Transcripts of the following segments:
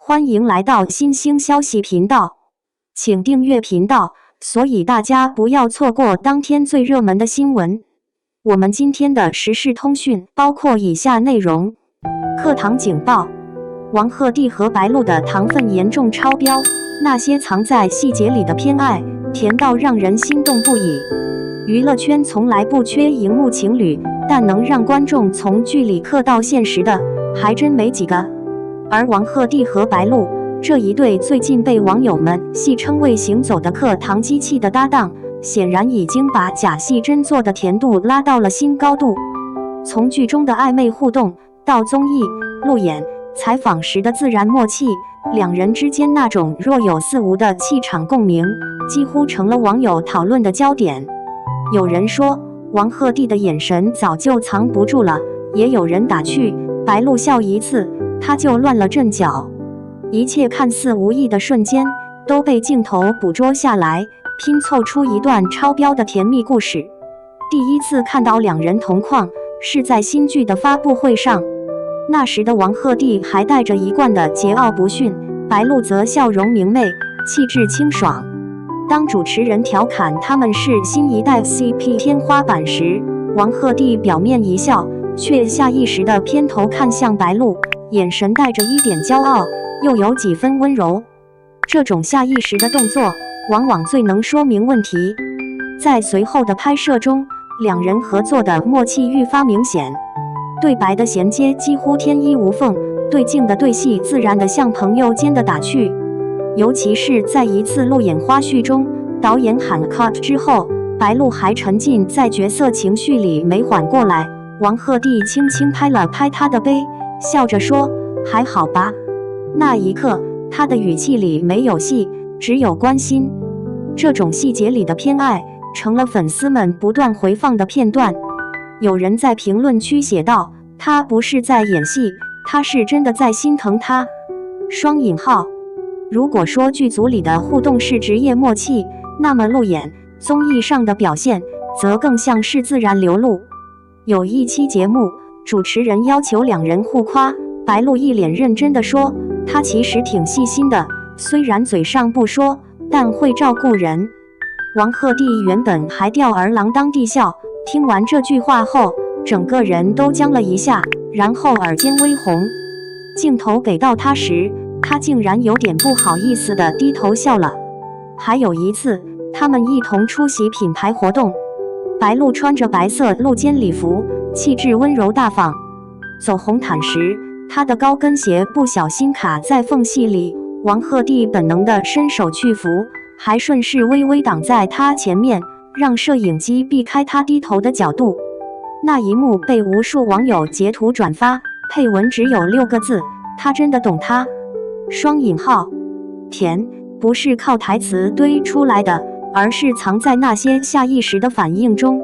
欢迎来到新兴消息频道，请订阅频道，所以大家不要错过当天最热门的新闻。我们今天的时事通讯包括以下内容：课堂警报，王鹤棣和白鹿的糖分严重超标，那些藏在细节里的偏爱，甜到让人心动不已。娱乐圈从来不缺荧幕情侣，但能让观众从剧里嗑到现实的，还真没几个。而王鹤棣和白鹿这一对最近被网友们戏称为行走的课堂机器的搭档，显然已经把假戏真做的甜度拉到了新高度。从剧中的暧昧互动，到综艺、路演、采访时的自然默契，两人之间那种若有似无的气场共鸣，几乎成了网友讨论的焦点。有人说，王鹤棣的眼神早就藏不住了，也有人打趣，白鹿笑一次，他就乱了阵脚。一切看似无意的瞬间，都被镜头捕捉下来，拼凑出一段超标的甜蜜故事。第一次看到两人同框，是在新剧的发布会上，那时的王鹤棣还带着一贯的桀骜不驯，白鹿则笑容明媚，气质清爽。当主持人调侃他们是新一代 CP 天花板时，王鹤棣表面一笑，却下意识地偏头看向白鹿，眼神带着一点骄傲，又有几分温柔。这种下意识的动作，往往最能说明问题。在随后的拍摄中，两人合作的默契愈发明显，对白的衔接几乎天衣无缝，对镜的对戏自然的像朋友间的打趣。尤其是在一次路演花絮中，导演喊 cut 之后，白鹿还沉浸在角色情绪里没缓过来，王鹤棣轻轻拍了拍他的背，笑着说：“还好吧。”那一刻，他的语气里没有戏，只有关心。这种细节里的偏爱，成了粉丝们不断回放的片段。有人在评论区写道：“他不是在演戏，他是真的在心疼他。”双引号。如果说剧组里的互动是职业默契，那么路演、综艺上的表现则更像是自然流露。有一期节目，主持人要求两人互夸，白鹿一脸认真地说：“他其实挺细心的，虽然嘴上不说，但会照顾人。”王鹤棣原本还吊儿郎当地笑，听完这句话后，整个人都僵了一下，然后耳尖微红。镜头给到他时，他竟然有点不好意思地低头笑了。还有一次，他们一同出席品牌活动，白鹿穿着白色露肩礼服，气质温柔大方。走红毯时，她的高跟鞋不小心卡在缝隙里，王鹤棣本能地伸手去扶，还顺势微微挡在她前面，让摄影机避开她低头的角度。那一幕被无数网友截图转发，配文只有6个字：“他真的懂他。”双引号，甜不是靠台词堆出来的，而是藏在那些下意识的反应中。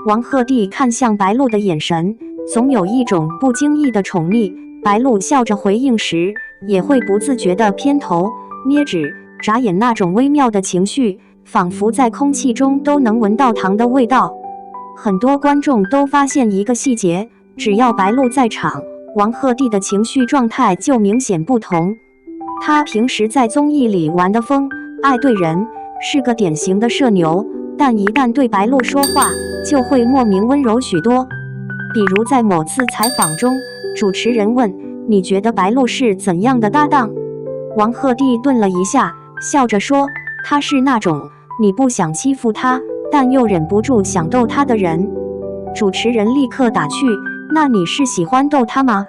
王鹤棣看向白鹿的眼神，总有一种不经意的宠溺。白鹿笑着回应时，也会不自觉地偏头、捏指、眨眼，那种微妙的情绪，仿佛在空气中都能闻到糖的味道。很多观众都发现一个细节，只要白鹿在场，王鹤棣的情绪状态就明显不同。他平时在综艺里玩得疯，爱对人，是个典型的社牛，但一旦对白鹿说话，就会莫名温柔许多。比如在某次采访中，主持人问：“你觉得白鹿是怎样的搭档？”王鹤棣顿了一下，笑着说：“他是那种你不想欺负他，但又忍不住想逗他的人。”主持人立刻打趣：“那你是喜欢逗他吗？”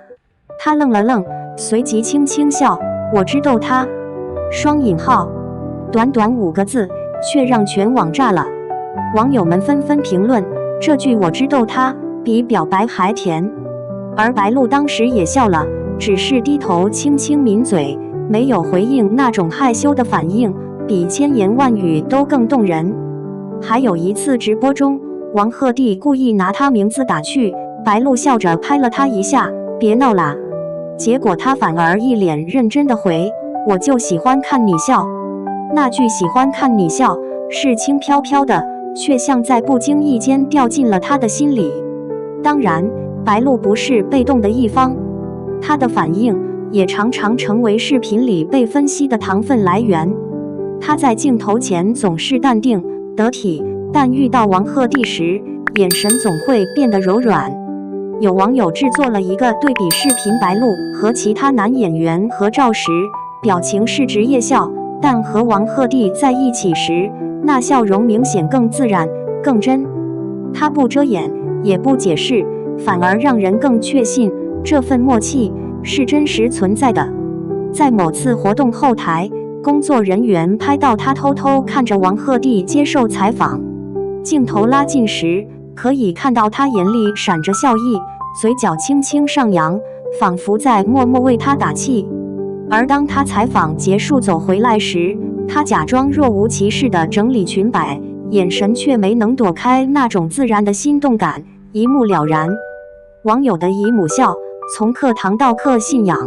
他愣了愣，随即轻轻笑：“我知逗他。”双引号，短短5个字，却让全网炸了。网友们纷纷评论：“这句我知逗他比表白还甜。”而白鹿当时也笑了，只是低头轻轻抿嘴，没有回应，那种害羞的反应比千言万语都更动人。还有一次直播中，王鹤棣故意拿他名字打趣，白鹿笑着拍了他一下：“别闹啦。”结果他反而一脸认真地回：“我就喜欢看你笑。”那句喜欢看你笑是轻飘飘的，却像在不经意间掉进了他的心里。当然，白鹿不是被动的一方，他的反应也常常成为视频里被分析的糖分来源。他在镜头前总是淡定得体，但遇到王鹤棣时，眼神总会变得柔软。有网友制作了一个对比视频，白鹿和其他男演员合照时，表情是职业笑，但和王鹤棣在一起时，那笑容明显更自然、更真。他不遮掩，也不解释，反而让人更确信这份默契是真实存在的。在某次活动后台，工作人员拍到他偷偷看着王鹤棣接受采访，镜头拉近时，可以看到他眼里闪着笑意，嘴角轻轻上扬，仿佛在默默为他打气。而当他采访结束走回来时，他假装若无其事地整理裙摆，眼神却没能躲开那种自然的心动感，一目了然。网友的姨母笑，从课堂到课信仰。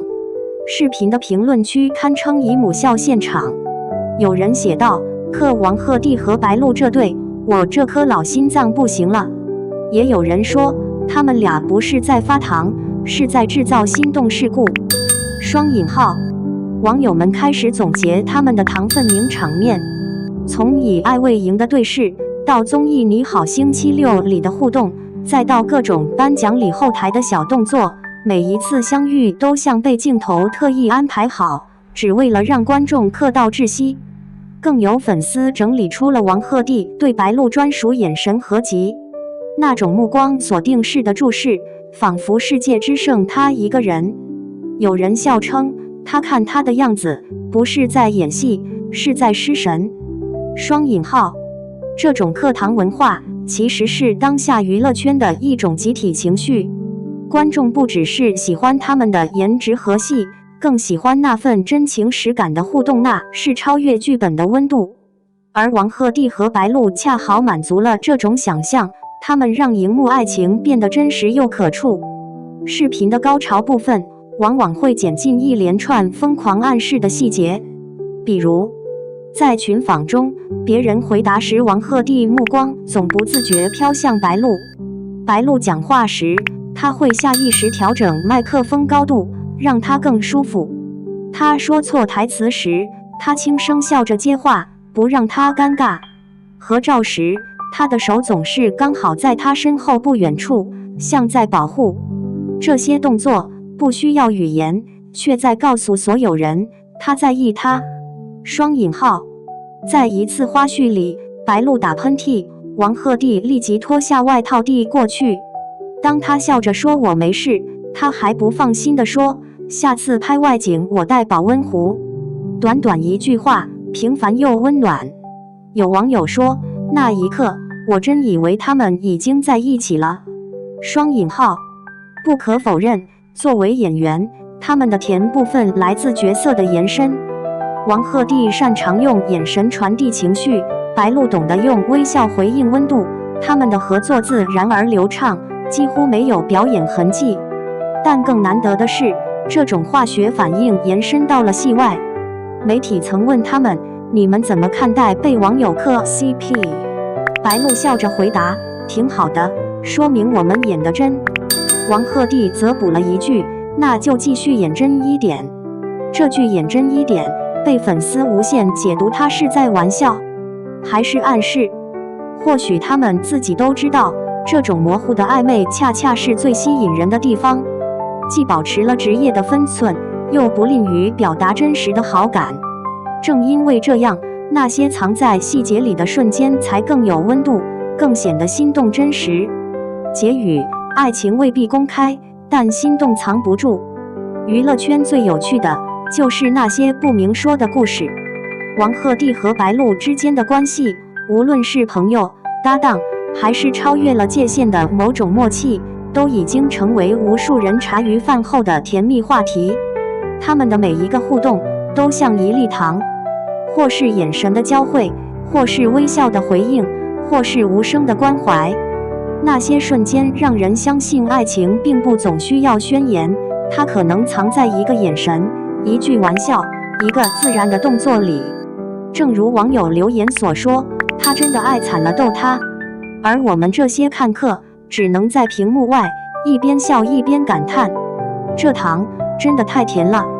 视频的评论区堪称姨母笑现场。有人写道：克王鹤棣和白鹿这对，我这颗老心脏不行了。也有人说，他们俩不是在发糖，是在制造心动事故。双引号。网友们开始总结他们的糖分名场面，从以爱为营的对视，到综艺《你好星期六》里的互动，再到各种颁奖礼后台的小动作，每一次相遇都像被镜头特意安排好，只为了让观众客到窒息。更有粉丝整理出了王鹤棣对白鹿专属眼神合集，那种目光锁定式的注视，仿佛世界只剩他一个人。有人笑称，他看他的样子，不是在演戏，是在失神。双引号。这种课堂文化其实是当下娱乐圈的一种集体情绪，观众不只是喜欢他们的颜值和戏，更喜欢那份真情实感的互动，那是超越剧本的温度。而王鹤棣和白鹿恰好满足了这种想象，他们让荧幕爱情变得真实又可触。视频的高潮部分往往会剪进一连串疯狂暗示的细节，比如在群访中，别人回答时，王鹤棣目光总不自觉飘向白鹿；白鹿讲话时，他会下意识调整麦克风高度，让他更舒服。他说错台词时，他轻声笑着接话，不让他尴尬。合照时，他的手总是刚好在他身后不远处，像在保护。这些动作不需要语言，却在告诉所有人他在意他。双引号。在一次花絮里，白鹿打喷嚏，王鹤棣立即脱下外套递过去。当他笑着说我没事，他还不放心地说，下次拍外景我带保温壶。短短一句话，平凡又温暖。有网友说，那一刻我真以为他们已经在一起了。双引号。不可否认，作为演员，他们的甜部分来自角色的延伸。王鹤棣擅长用眼神传递情绪，白鹿懂得用微笑回应温度，他们的合作自然而流畅，几乎没有表演痕迹。但更难得的是，这种化学反应延伸到了戏外。媒体曾问他们，你们怎么看待被网友磕 CP？ 白鹿笑着回答，挺好的，说明我们演得真。王鹤棣则补了一句，那就继续演真一点。这句演真一点被粉丝无限解读，他是在玩笑，还是暗示？或许他们自己都知道，这种模糊的暧昧恰恰是最吸引人的地方，既保持了职业的分寸，又不吝于表达真实的好感。正因为这样，那些藏在细节里的瞬间才更有温度，更显得心动真实。结语：爱情未必公开，但心动藏不住。娱乐圈最有趣的就是那些不明说的故事。王鹤棣和白鹿之间的关系，无论是朋友、搭档，还是超越了界限的某种默契，都已经成为无数人茶余饭后的甜蜜话题。他们的每一个互动都像一粒糖，或是眼神的交汇，或是微笑的回应，或是无声的关怀。那些瞬间让人相信，爱情并不总需要宣言，它可能藏在一个眼神、一句玩笑、一个自然的动作里。正如网友留言所说，他真的爱惨了，逗他。而我们这些看客只能在屏幕外一边笑一边感叹，这糖真的太甜了。